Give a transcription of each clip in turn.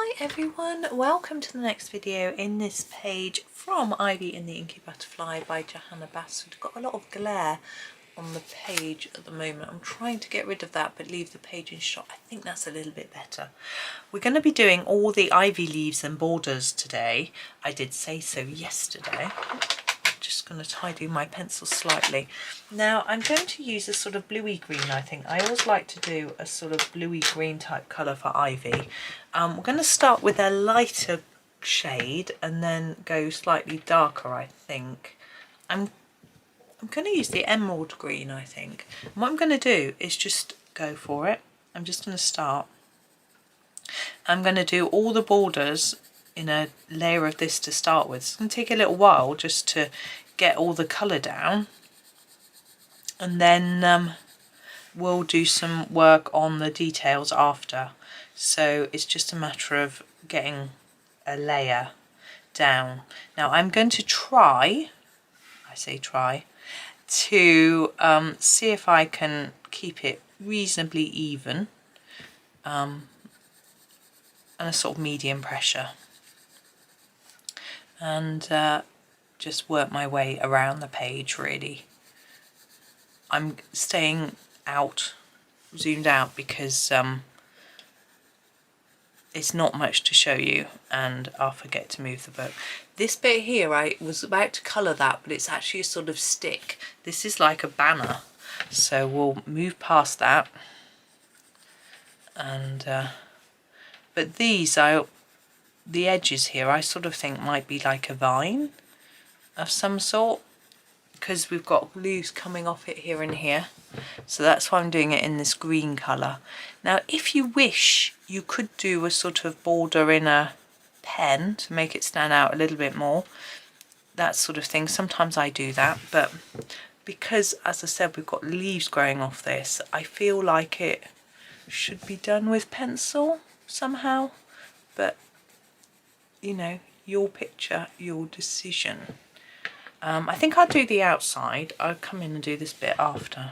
Hi everyone, welcome to the next video in this page from Ivy and the Inky Butterfly by Johanna Basford. Got a lot of glare on the page at the moment. I'm trying to get rid of that but leave the page in shot. I think that's a little bit better. We're going to be doing all the ivy leaves and borders today. I did say so yesterday. Just going to tidy my pencil slightly. Now I'm going to use a sort of bluey green. I think I always like to do a sort of bluey green type colour for ivy. We're going to start with a lighter shade and then go slightly darker. I think I'm going to use the emerald green. I think and what I'm going to do is just go for it. I'm just going to start. I'm going to do all the borders in a layer of this to start with. It's going to take a little while just to get all the colour down, and then we'll do some work on the details after. So it's just a matter of getting a layer down. Now I'm going to try, I say try, to see if I can keep it reasonably even and a sort of medium pressure, and just work my way around the page really. I'm staying out, zoomed out, because it's not much to show you and I'll forget to move the book. This bit here, I was about to colour that, but it's actually a sort of stick. This is like a banner, so we'll move past that. And but these, the edges here, I sort of think might be like a vine of some sort, because we've got leaves coming off it here and here. So that's why I'm doing it in this green colour. Now if you wish, you could do a sort of border in a pen to make it stand out a little bit more, that sort of thing. Sometimes I do that, but because, as I said, we've got leaves growing off this, I feel like it should be done with pencil somehow. But you know, your picture, your decision. I think I'll do the outside. I'll come in and do this bit after.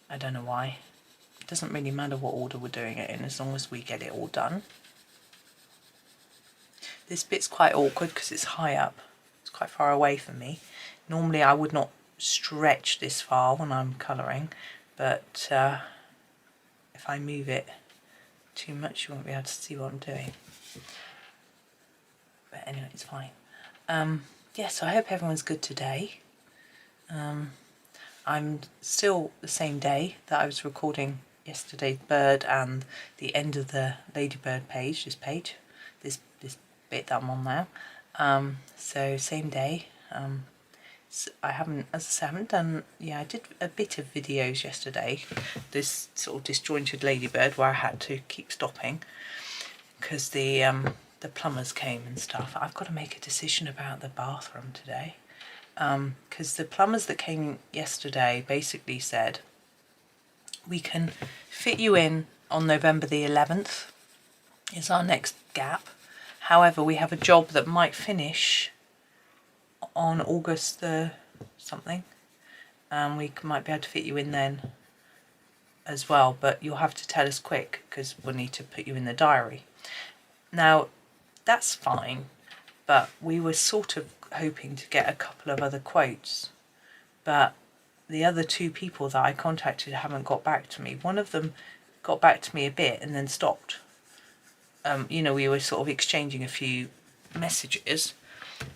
I don't know why. It doesn't really matter what order we're doing it in, as long as we get it all done. This bit's quite awkward because it's high up. It's quite far away from me. Normally I would not stretch this far when I'm colouring, but if I move it too much you won't be able to see what I'm doing. But anyway, it's fine. Yeah, so I hope everyone's good today. I'm still the same day that I was recording yesterday's bird and the end of the ladybird page, this bit that I'm on now. So same day. So I haven't, as I say, I haven't done, yeah, I did a bit of videos yesterday, this sort of disjointed ladybird where I had to keep stopping because the plumbers came and stuff. I've got to make a decision about the bathroom today, because the plumbers that came yesterday basically said we can fit you in on November the 11th is our next gap. However, we have a job that might finish on August the something, and we might be able to fit you in then as well, but you'll have to tell us quick because we'll need to put you in the diary. Now that's fine, but we were sort of hoping to get a couple of other quotes, but the other two people that I contacted haven't got back to me. One of them got back to me a bit and then stopped. You know, we were sort of exchanging a few messages.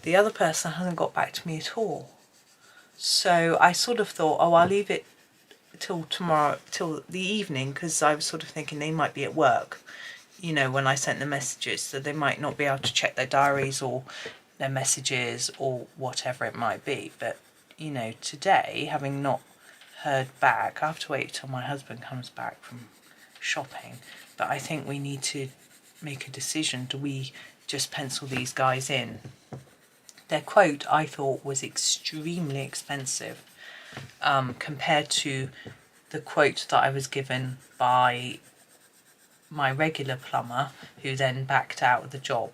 The other person hasn't got back to me at all. So I sort of thought, oh, I'll leave it till tomorrow, till the evening, because I was sort of thinking they might be at work, you know, when I sent the messages, so they might not be able to check their diaries or their messages or whatever it might be. But, you know, today, having not heard back, I have to wait till my husband comes back from shopping. But I think we need to make a decision. Do we just pencil these guys in? Their quote, I thought, was extremely expensive compared to the quote that I was given by my regular plumber, who then backed out of the job.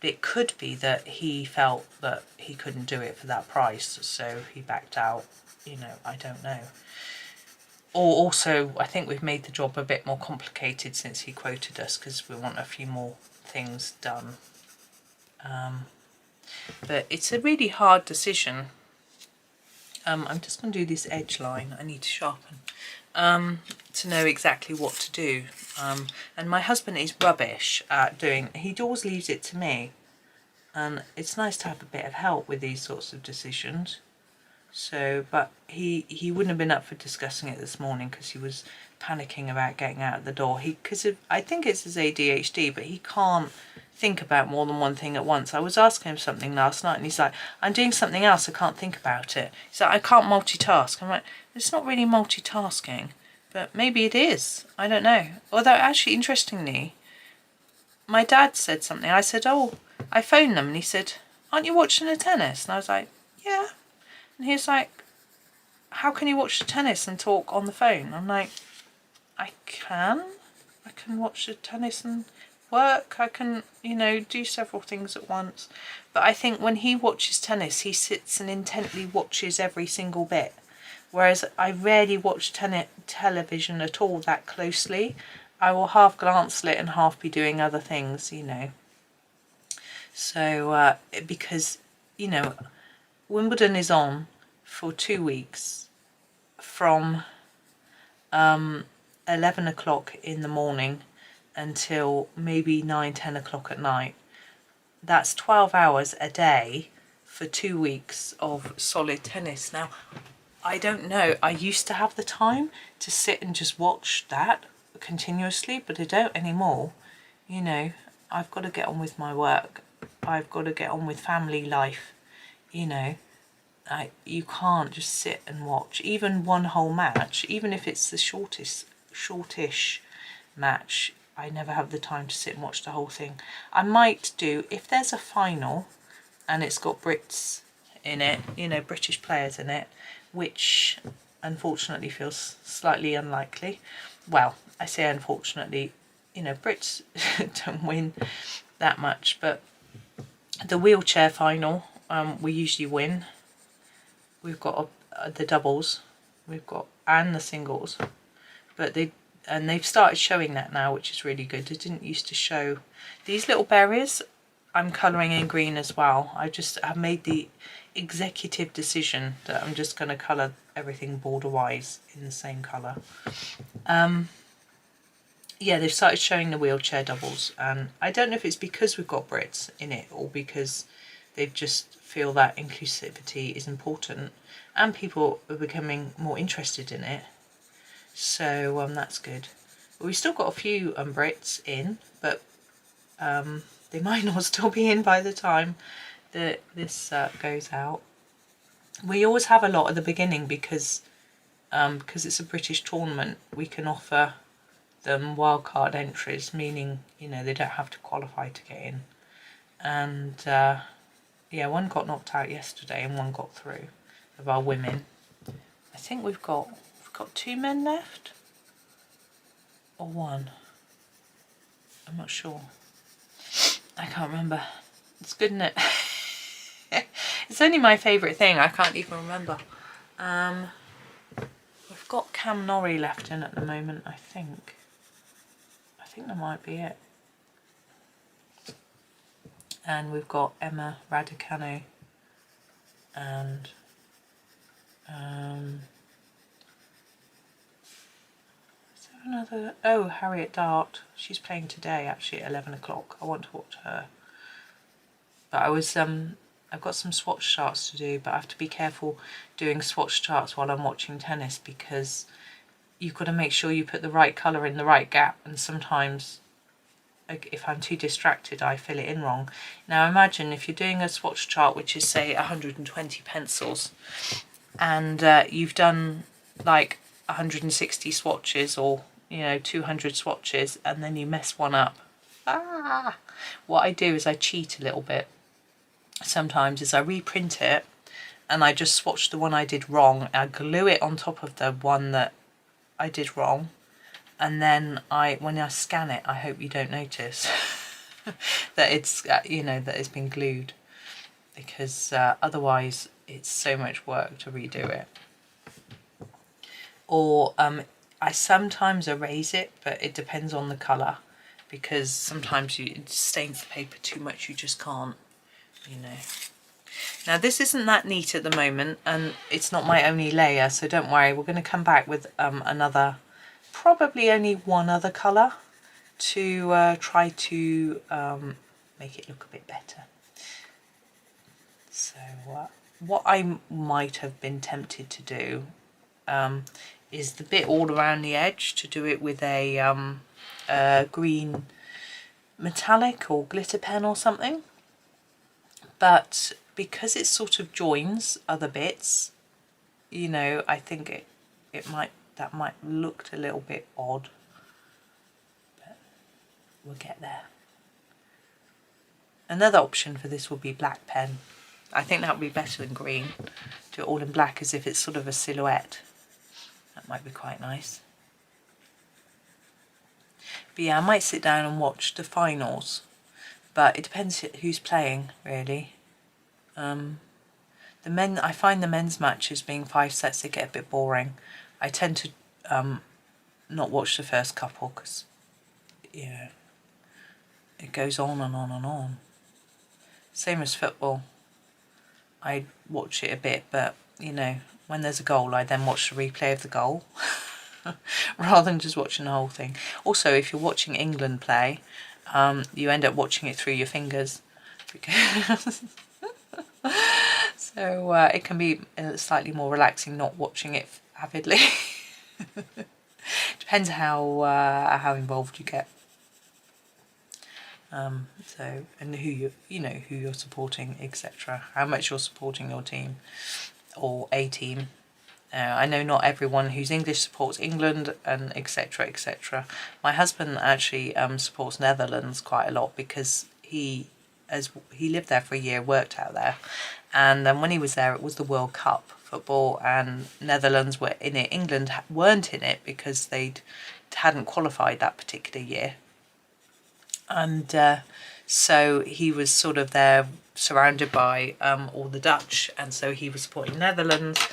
It could be that he felt that he couldn't do it for that price, so he backed out. You know, I don't know. or also I think we've made the job a bit more complicated since he quoted us, because we want a few more things done. But it's a really hard decision. I'm just going to do this edge line. I need to sharpen to know exactly what to do. And my husband is rubbish at doing, he always leaves it to me. And it's nice to have a bit of help with these sorts of decisions. So, but he wouldn't have been up for discussing it this morning because he was panicking about getting out of the door. I think it's his ADHD, but he can't think about more than one thing at once. I was asking him something last night and he's like, I'm doing something else, I can't think about it. He's like, I can't multitask. I'm like, it's not really multitasking, but maybe it is. I don't know. Although actually, interestingly, my dad said something. I said, oh, I phoned them, and he said, aren't you watching the tennis? And I was like, yeah. And he was like, how can you watch the tennis and talk on the phone? I'm like, I can watch the tennis and work. I can, do several things at once. But I think when he watches tennis, he sits and intently watches every single bit. Whereas I rarely watch television at all that closely. I will half glance at it and half be doing other things, So, because, Wimbledon is on for 2 weeks from 11 o'clock in the morning until maybe 9-10 o'clock at night. That's 12 hours a day for 2 weeks of solid tennis. Now, I don't know, I used to have the time to sit and just watch that continuously, but I don't anymore. I've got to get on with my work. I've got to get on with family life. You can't just sit and watch even one whole match, even if it's the shortish match. I never have the time to sit and watch the whole thing. I might do, if there's a final and it's got Brits in it, British players in it, which unfortunately feels slightly unlikely. Well, I say unfortunately, Brits don't win that much, but the wheelchair final, we usually win. We've got the doubles, and the singles, but they've started showing that now, which is really good. They didn't used to show these little berries. I'm colouring in green as well. I've made the executive decision that I'm just going to colour everything border-wise in the same colour. Yeah, they've started showing the wheelchair doubles, and I don't know if it's because we've got Brits in it or because they just feel that inclusivity is important and people are becoming more interested in it. So that's good. But we've still got a few Brits in, but they might not still be in by the time that this goes out. We always have a lot at the beginning because it's a British tournament. We can offer them wildcard entries, meaning they don't have to qualify to get in. And yeah, one got knocked out yesterday and one got through of our women. I think we've got 2 men left or one. I'm not sure. I can't remember. It's good, isn't it? It's only my favourite thing. I can't even remember. We've got Cam Norrie left in at the moment, I think. I think that might be it. And we've got Emma Raducanu and is there another? Oh, Harriet Dart. She's playing today actually at 11 o'clock. I want to watch her. But I've got some swatch charts to do, but I have to be careful doing swatch charts while I'm watching tennis because you've got to make sure you put the right colour in the right gap, and sometimes if I'm too distracted I fill it in wrong. Now imagine if you're doing a swatch chart which is say 120 pencils and you've done like 160 swatches or 200 swatches and then you mess one up. What I do is I cheat a little bit. Sometimes is I reprint it and I just swatch the one I did wrong. I glue it on top of the one that I did wrong, and then when I scan it, I hope you don't notice that it's that it's been glued, because otherwise it's so much work to redo it. or I sometimes erase it, but it depends on the colour, because sometimes it stains the paper too much, you just can't, you know. Now this isn't that neat at the moment, and it's not my only layer, so don't worry, we're going to come back with another, probably only one other colour to try to make it look a bit better. So what I might have been tempted to do is the bit all around the edge, to do it with a green metallic or glitter pen or something, but because it sort of joins other bits, you know, I think that might look a little bit odd, but we'll get there. Another option for this would be black pen. I think that would be better than green. Do it all in black as if it's sort of a silhouette. That might be quite nice. But yeah, I might sit down and watch the finals, but it depends who's playing, really. I find the men's matches being 5 sets, they get a bit boring. I tend to not watch the first couple because, yeah, it goes on and on and on. Same as football. I watch it a bit, but, you know, when there's a goal, I then watch the replay of the goal rather than just watching the whole thing. Also, if you're watching England play, you end up watching it through your fingers, because so it can be slightly more relaxing not watching it avidly. Depends how involved you get. So, and who who you're supporting, etc. How much you're supporting your team or a team. I know not everyone who's English supports England, and etc. etc. My husband actually supports Netherlands quite a lot, because he lived there for a year, worked out there, and then when he was there, it was the World Cup football, and Netherlands were in it. England weren't in it because they hadn't qualified that particular year. And so he was sort of there surrounded by all the Dutch, and so he was supporting Netherlands,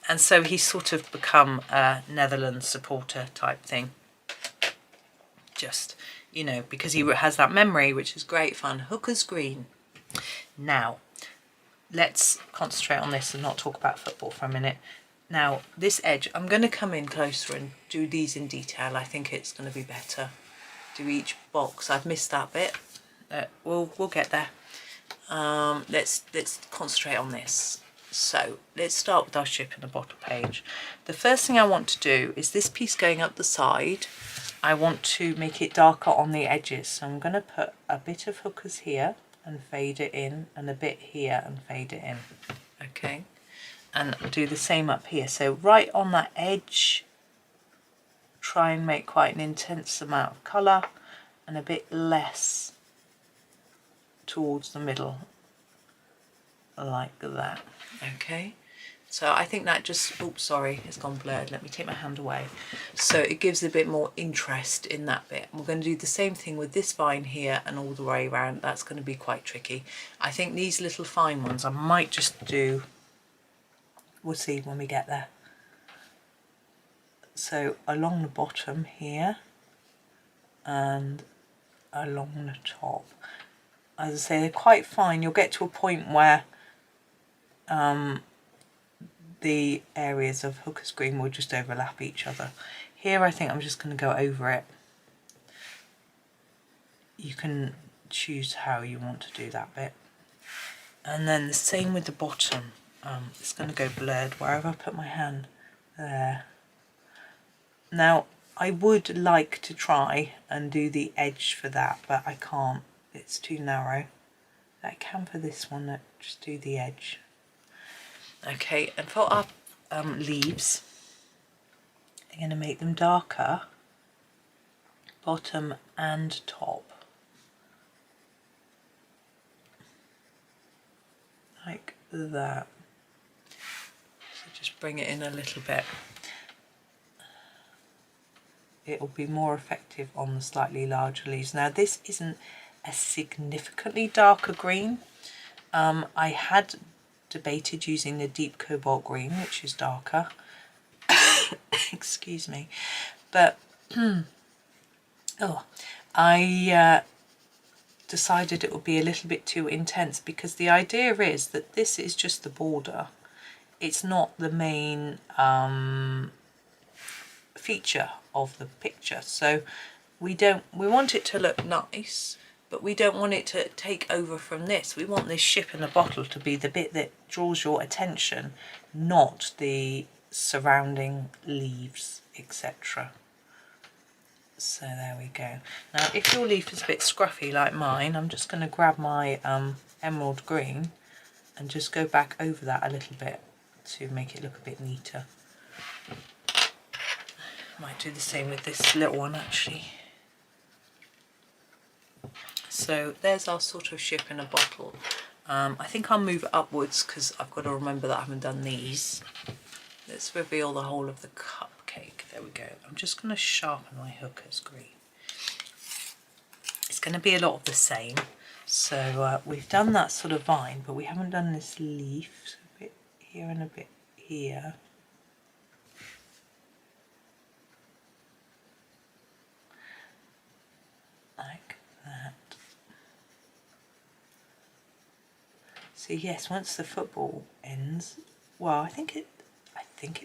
and so he's sort of become a Netherlands supporter type thing, just, you know, because he has that memory, which is great fun. Hooker's green. Now let's concentrate on this and not talk about football for a minute. Now this edge, I'm going to come in closer and do these in detail. I think it's going to be better. Do each box. I've missed that bit. We'll get there. Let's concentrate on this. So let's start with our ship and the bottle page. The first thing I want to do is this piece going up the side. I want to make it darker on the edges. So I'm going to put a bit of Hookers here and fade it in, and a bit here and fade it in. Okay, and do the same up here. So right on that edge, try and make quite an intense amount of colour, and a bit less towards the middle, like that. Okay, so I think that just, oops, sorry, it's gone blurred. Let me take my hand away. So it gives a bit more interest in that bit. We're going to do the same thing with this vine here and all the way around. That's going to be quite tricky. I think these little fine ones I might just do, we'll see when we get there. So along the bottom here and along the top. As I say, they're quite fine. You'll get to a point where the areas of Hooker's green will just overlap each other. Here I think I'm just going to go over it. You can choose how you want to do that bit. And then the same with the bottom. It's going to go blurred wherever I put my hand. There. Now I would like to try and do the edge for that, but I can't. It's too narrow. I can for this one, just do the edge. Okay, and for our leaves, I'm going to make them darker, bottom and top. Like that. So just bring it in a little bit. It will be more effective on the slightly larger leaves. Now this isn't a significantly darker green. I had debated using the deep cobalt green, which is darker. excuse me. But I decided it would be a little bit too intense, because the idea is that this is just the border. It's not the main feature of the picture. So we want it to look nice, but we don't want it to take over from this. We want this ship in a bottle to be the bit that draws your attention, not the surrounding leaves, etc. So there we go. Now if your leaf is a bit scruffy like mine, I'm just going to grab my emerald green and just go back over that a little bit to make it look a bit neater. Might do the same with this little one actually. So there's our sort of ship in a bottle. I think I'll move it upwards because I've got to remember that I haven't done these. Let's reveal the whole of the cupcake. There we go. I'm just going to sharpen my hookers green. It's going to be a lot of the same. So we've done that sort of vine, but we haven't done this leaf. So a bit here and a bit here. Like that. So yes, once the football ends, well, I think it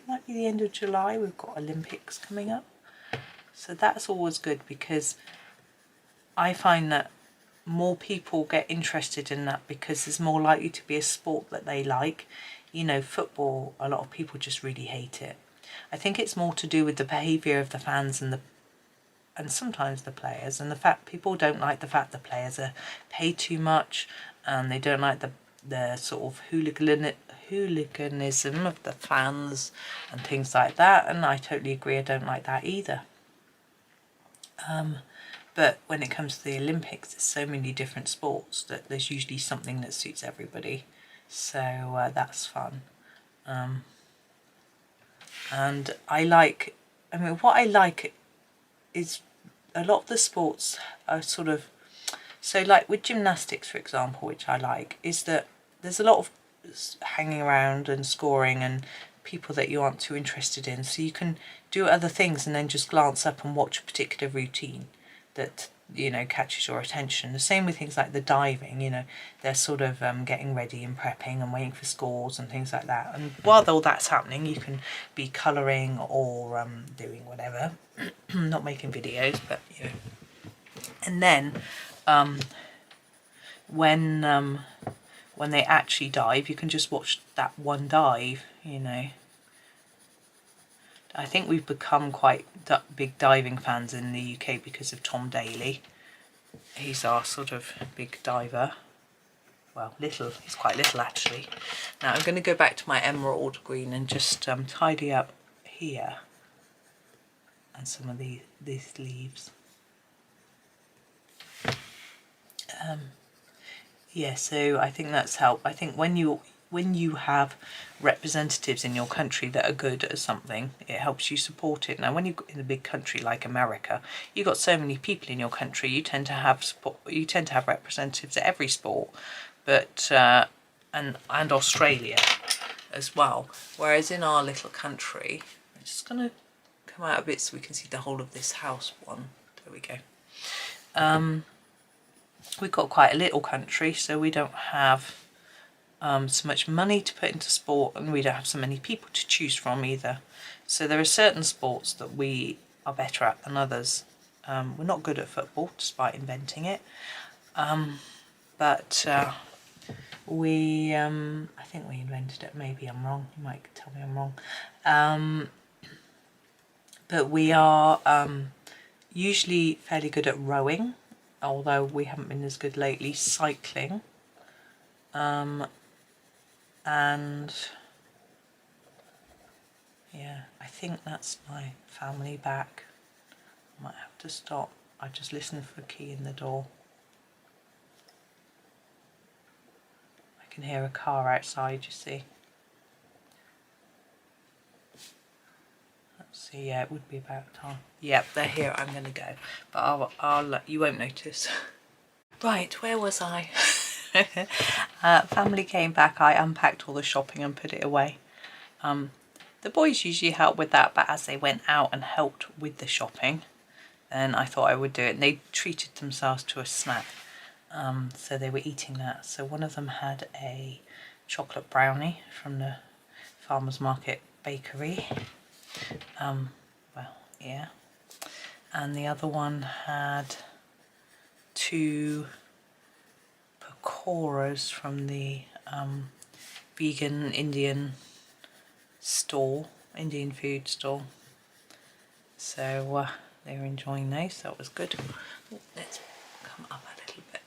might be the end of July. We've got Olympics coming up, so that's always good, because I find that more people get interested in that because there's more likely to be a sport that they like. You know, football, a lot of people just really hate it. I think it's more to do with the behaviour of the fans and sometimes the players, and the fact people don't like the fact the players are paid too much, and they don't like the sort of hooliganism of the fans and things like that, and I totally agree, I don't like that either. But when it comes to the Olympics, there's so many different sports that there's usually something that suits everybody, so that's fun. And what I like is a lot of the sports are sort of, so like with gymnastics for example, which I like, is that there's a lot of hanging around and scoring and people that you aren't too interested in, so you can do other things and then just glance up and watch a particular routine that, you know, catches your attention. The same with things like the diving, you know, they're sort of getting ready and prepping and waiting for scores and things like that, and while all that's happening you can be colouring or doing whatever. Not making videos, but you know. And then when they actually dive, you can just watch that one dive, you know. I think we've become quite big diving fans in the UK because of Tom Daley. He's our sort of big diver. Well, little, he's quite little actually. Now I'm going to go back to my emerald green and just tidy up here and some of these leaves. Yeah, so I think that's helped. I think when you have representatives in your country that are good at something, it helps you support it. Now when you're in a big country like America, you've got so many people in your country, you tend to have representatives at every sport, but and Australia as well. Whereas in our little country, I'm just gonna come out a bit so we can see the whole of this house one. There we go. We've got quite a little country, so we don't have so much money to put into sport, and we don't have so many people to choose from either. So there are certain sports that we are better at than others. We're not good at football, despite inventing it. But I think we invented it. Maybe I'm wrong. You might tell me I'm wrong. But we are usually fairly good at rowing, although we haven't been as good lately. Cycling. And yeah, I think that's my family back. I might have to stop. I just listened for a key in the door. I can hear a car outside, you see. Let's see, yeah, it would be about time. Yep, they're here. I'm going to go, but I'll you won't notice. Right, where was I? Family came back. I unpacked all the shopping and put it away. The boys usually help with that, but as they went out and helped with the shopping, then I thought I would do it. And they treated themselves to a snack, so they were eating that. So one of them had a chocolate brownie from the farmer's market bakery. Well, yeah. And the other one had 2 pakoras from the vegan Indian store, Indian food store. So they were enjoying those, so that was good. Oh, let's come up a little bit.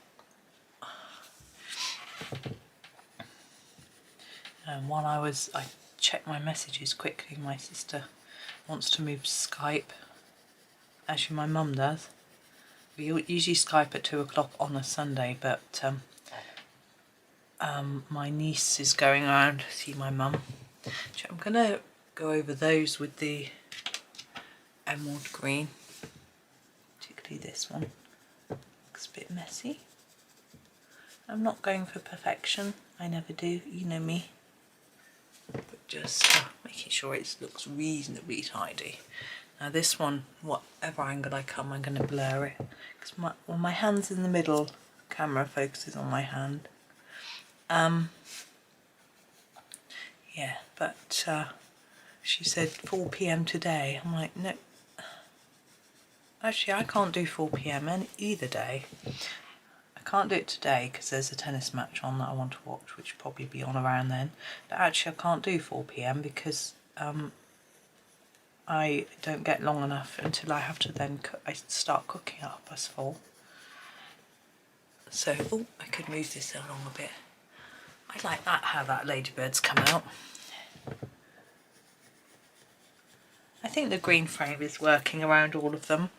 And while I checked my messages quickly. My sister wants to move to Skype. Actually, my mum does. We usually Skype at 2 o'clock on a Sunday, but my niece is going around to see my mum. I'm going to go over those with the emerald green, particularly this one. Looks a bit messy. I'm not going for perfection, I never do, you know me, but just making sure it looks reasonably tidy. Now this one, whatever angle I come, I'm going to blur it, because my hand's in the middle, camera focuses on my hand. Yeah, but she said 4 PM today. I'm like, no. Actually, I can't do 4 PM either day. I can't do it today because there's a tennis match on that I want to watch, which will probably be on around then. But actually, I can't do 4 PM because I don't get long enough until I have to then I start cooking at 4:30. So, oh, I could move this along a bit. I like that, how that ladybird's come out. I think the green frame is working around all of them.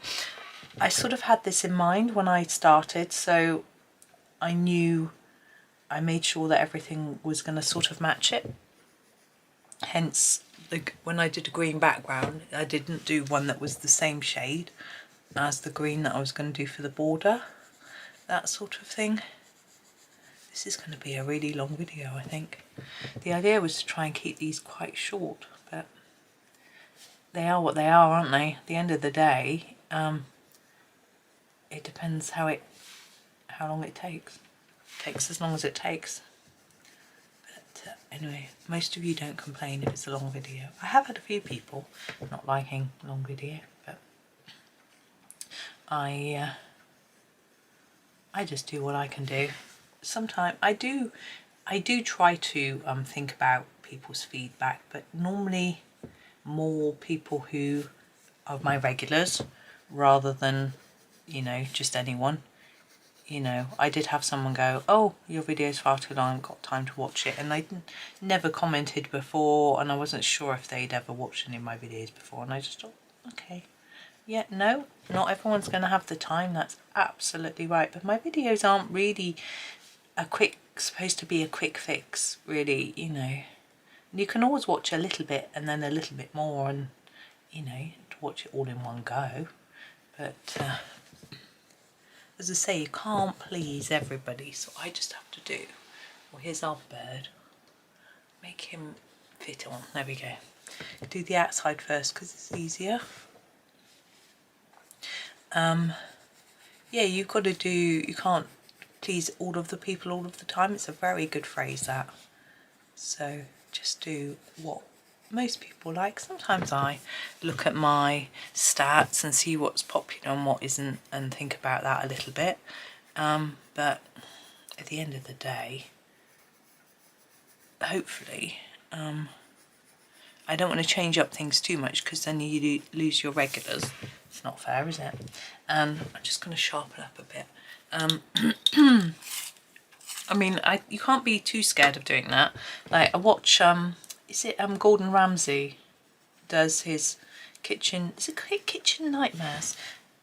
I sort of had this in mind when I started, so I made sure that everything was going to sort of match it. Hence, when I did a green background, I didn't do one that was the same shade as the green that I was going to do for the border. That sort of thing. This is going to be a really long video, I think. The idea was to try and keep these quite short, but they are what they are, aren't they? At the end of the day, it depends how long it takes. It takes as long as it takes. But anyway, most of you don't complain if it's a long video. I have had a few people not liking long video, but I just do what I can do. Sometimes I do try to think about people's feedback, but normally more people who are my regulars rather than, you know, just anyone. You know, I did have someone go, oh, your video's far too long, I haven't got time to watch it, and they never commented before, and I wasn't sure if they'd ever watched any of my videos before, and I just thought, okay, yeah, no, not everyone's going to have the time, that's absolutely right, but my videos aren't really supposed to be a quick fix, really, you know. You can always watch a little bit and then a little bit more, and you know, to watch it all in one go. But as I say, you can't please everybody, so I just have to do. Well, here's our bird. Make him fit on. There we go. Do the outside first because it's easier. Yeah, you've got to do. You can't please all of the people all of the time. It's a very good phrase, that. So just do what most people like. Sometimes I look at my stats and see what's popular and what isn't, and think about that a little bit. But at the end of the day, hopefully, I don't want to change up things too much because then you lose your regulars. It's not fair, is it? I'm just going to sharpen up a bit. I mean, you can't be too scared of doing that. Like, I watch, is it Gordon Ramsay does his kitchen nightmares?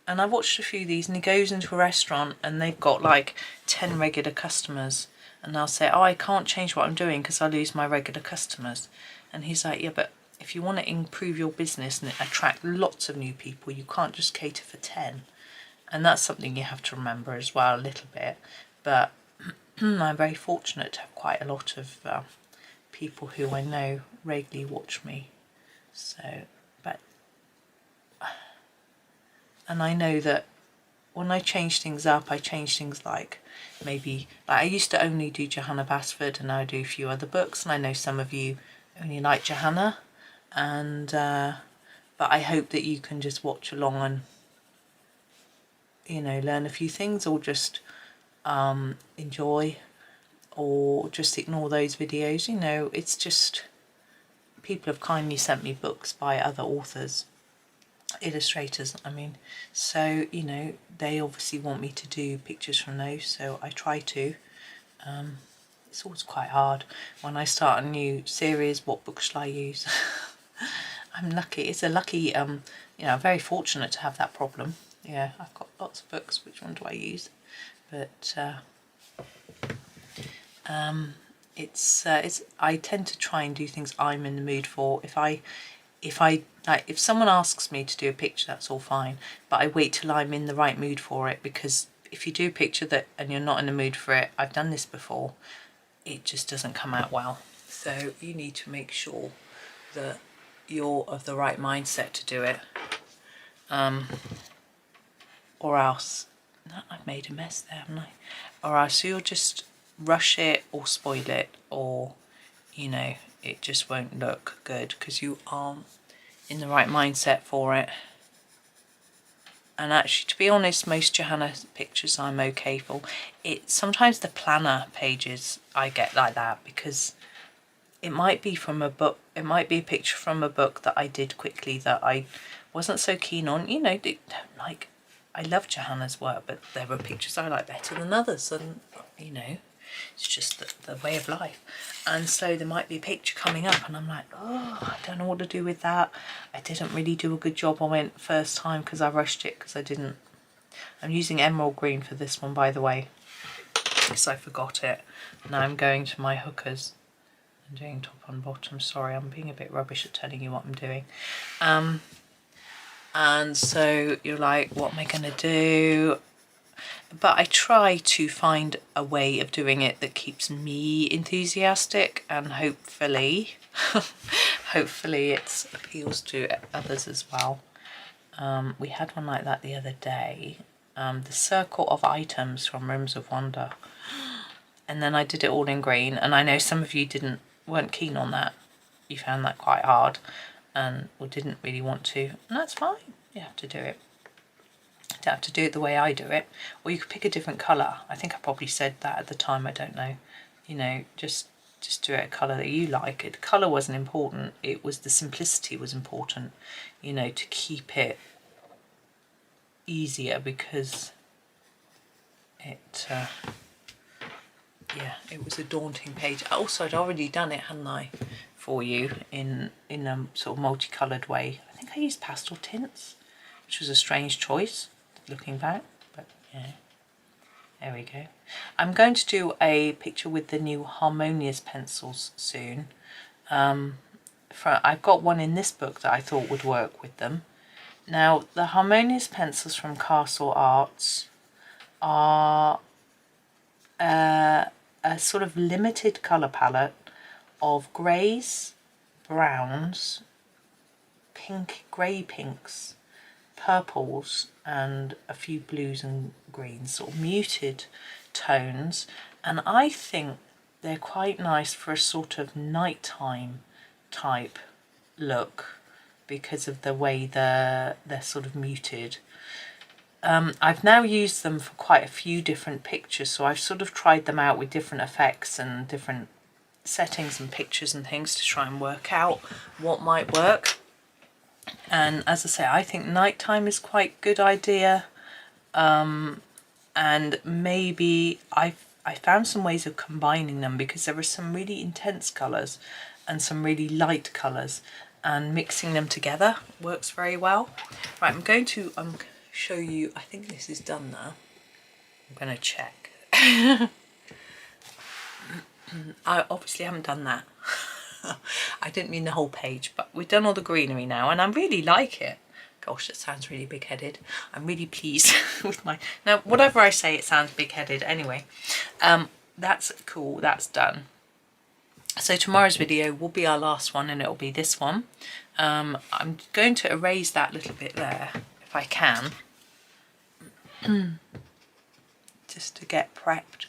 And I watched a few of these, and he goes into a restaurant and they've got like 10 regular customers, and they'll say, oh, I can't change what I'm doing because I lose my regular customers. And he's like, yeah, but if you want to improve your business and attract lots of new people, you can't just cater for 10. And that's something you have to remember as well, a little bit. But I'm very fortunate to have quite a lot of people who I know regularly watch me. So, but, and I know that when I change things up, I change things like maybe, like I used to only do Johanna Basford, and now I do a few other books, and I know some of you only like Johanna, and but I hope that you can just watch along and, you know, learn a few things, or just enjoy, or just ignore those videos. You know, it's just, people have kindly sent me books by other authors, illustrators, I mean, so, you know, they obviously want me to do pictures from those, so I try to. It's always quite hard when I start a new series. What book shall I use? I'm lucky, it's a lucky, you know, I'm very fortunate to have that problem. Yeah, I've got lots of books, which one do I use? But it's I tend to try and do things I'm in the mood for. If someone asks me to do a picture, that's all fine, but I wait till I'm in the right mood for it, because if you do a picture that and you're not in the mood for it, I've done this before, it just doesn't come out well. So you need to make sure that you're of the right mindset to do it, or else, no, I've made a mess there, haven't I? Or else you'll just rush it or spoil it, or, you know, it just won't look good because you aren't in the right mindset for it. And actually, to be honest, most Johanna pictures I'm okay for. Sometimes the planner pages I get like that, because it might be from a book, it might be a picture from a book that I did quickly that I wasn't so keen on. You know, like, I love Johanna's work, but there were pictures I like better than others, and, you know, it's just the way of life. And so there might be a picture coming up and I'm like, oh, I don't know what to do with that. I didn't really do a good job on it first time because I rushed it, because I didn't. I'm using emerald green for this one, by the way, because I forgot it. Now I'm going to my hookers and doing top and bottom. Sorry, I'm being a bit rubbish at telling you what I'm doing. And so you're like, what am I going to do? But I try to find a way of doing it that keeps me enthusiastic, and hopefully hopefully it appeals to others as well. We had one like that the other day, the circle of items from Rooms of Wonder, and then I did it all in green, and I know some of you weren't keen on that. You found that quite hard and or didn't really want to, and that's fine. You have to do it. You don't have to do it the way I do it, or you could pick a different colour. I think I probably said that at the time, I don't know. You know, just do it a colour that you like. The colour wasn't important, it was the simplicity was important, you know, to keep it easier, because it yeah, it was a daunting page. Also, I'd already done it, hadn't I, for you in a sort of multicoloured way. I think I used pastel tints, which was a strange choice looking back, but yeah, there we go. I'm going to do a picture with the new Harmonious pencils soon. I've got one in this book that I thought would work with them. Now, the Harmonious pencils from Castell Arts are a sort of limited colour palette of greys, browns, grey pinks, purples, and a few blues and greens, sort of muted tones, and I think they're quite nice for a sort of nighttime type look because of the way they're sort of muted. I've now used them for quite a few different pictures, so I've sort of tried them out with different effects and different settings and pictures and things to try and work out what might work. And as I say, I think nighttime is quite a good idea, and maybe I found some ways of combining them, because there are some really intense colours and some really light colours, and mixing them together works very well. Right, I'm going to show you, I think this is done now. I'm going to check. I obviously haven't done that. I didn't mean the whole page, but we've done all the greenery now, and I really like it. Gosh, that sounds really big-headed. I'm really pleased with my... Now, whatever I say, it sounds big-headed anyway. That's cool, that's done. So tomorrow's video will be our last one, and it'll be this one. I'm going to erase that little bit there if I can, just to get prepped.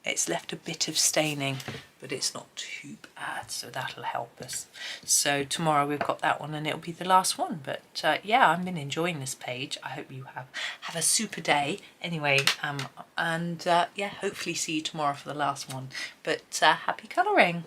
It's left a bit of staining, but it's not too bad, so that'll help us. So tomorrow we've got that one, and it'll be the last one. But yeah, I've been enjoying this page. I hope you have a super day. Anyway, yeah, hopefully see you tomorrow for the last one. But happy colouring.